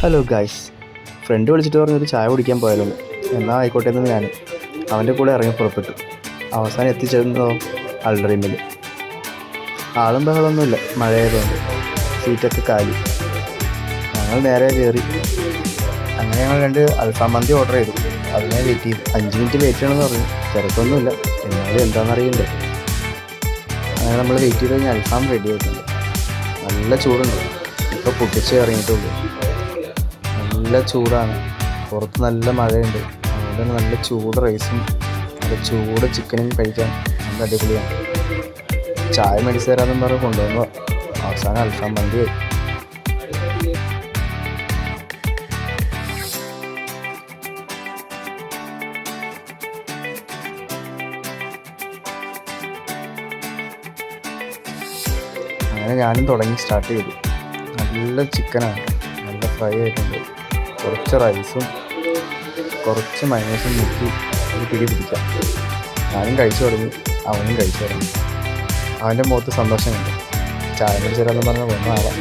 Hello guys, front വിളിച്ചിട്ട് പറഞ്ഞൊരു ചായ കുടിക്കാൻ പോയാലോ. എന്നാൽ ആയിക്കോട്ടെ എന്ന് ഞാൻ അവൻ്റെ കൂടെ ഇറങ്ങി പുറപ്പെട്ടു. അവസാനം എത്തിച്ചേർന്നതോ അൾഡ്രീമിൽ. ആളും ബഹളമൊന്നുമില്ല, മഴയായതുകൊണ്ട് സീറ്റൊക്കെ കാലി. ഞങ്ങൾ നേരെ കയറി. അങ്ങനെ ഞങ്ങൾ 2 അൽഫാം മന്തി ഓർഡർ ചെയ്തു. അതിനെ വെയിറ്റ് ചെയ്തു. 5 മിനിറ്റ് വെയിറ്റ് ചെയ്യണമെന്ന് പറഞ്ഞു. തിരക്കൊന്നുമില്ല, എന്നാലും എന്താണെന്നറിയില്ല. അങ്ങനെ നമ്മൾ വെയിറ്റ് ചെയ്ത് കഴിഞ്ഞാൽ അൽഫാം റെഡി ആയിട്ടുണ്ട്. നല്ല ചൂടുണ്ട്. ഇപ്പോൾ പൊട്ടിച്ച് ഇറങ്ങിയിട്ടുള്ളൂ. നല്ല ചൂടാണ്, പുറത്ത് നല്ല മഴയുണ്ട്. അതുകൊണ്ട് നല്ല ചൂട് റൈസും നല്ല ചൂട് ചിക്കനും കഴിക്കാൻ നല്ല അടിപൊളിയാണ്. ചായ മേടിച്ച് തരാമെന്നും പറഞ്ഞ് കൊണ്ടുവന്നു. അവസാനം അൽഫാം മന്തി. അങ്ങനെ ഞാനും തുടങ്ങി സ്റ്റാർട്ട് ചെയ്തു. നല്ല ചിക്കനാണ്, നല്ല ഫ്രൈ ആയിട്ടുണ്ട്. കുറച്ച് റൈസും കുറച്ച് മയോണൈസും മുക്കി ഒരു പിടി പിടിക്കാം. ഞാനും കഴിച്ചു തുടങ്ങി, അവനും കഴിച്ചു തുടങ്ങി. അവൻ്റെ മുഖത്ത് സന്തോഷമുണ്ട്. ചായ മേടിച്ച് തരാമെന്ന് പറഞ്ഞാൽ ഒന്നും ആവാം.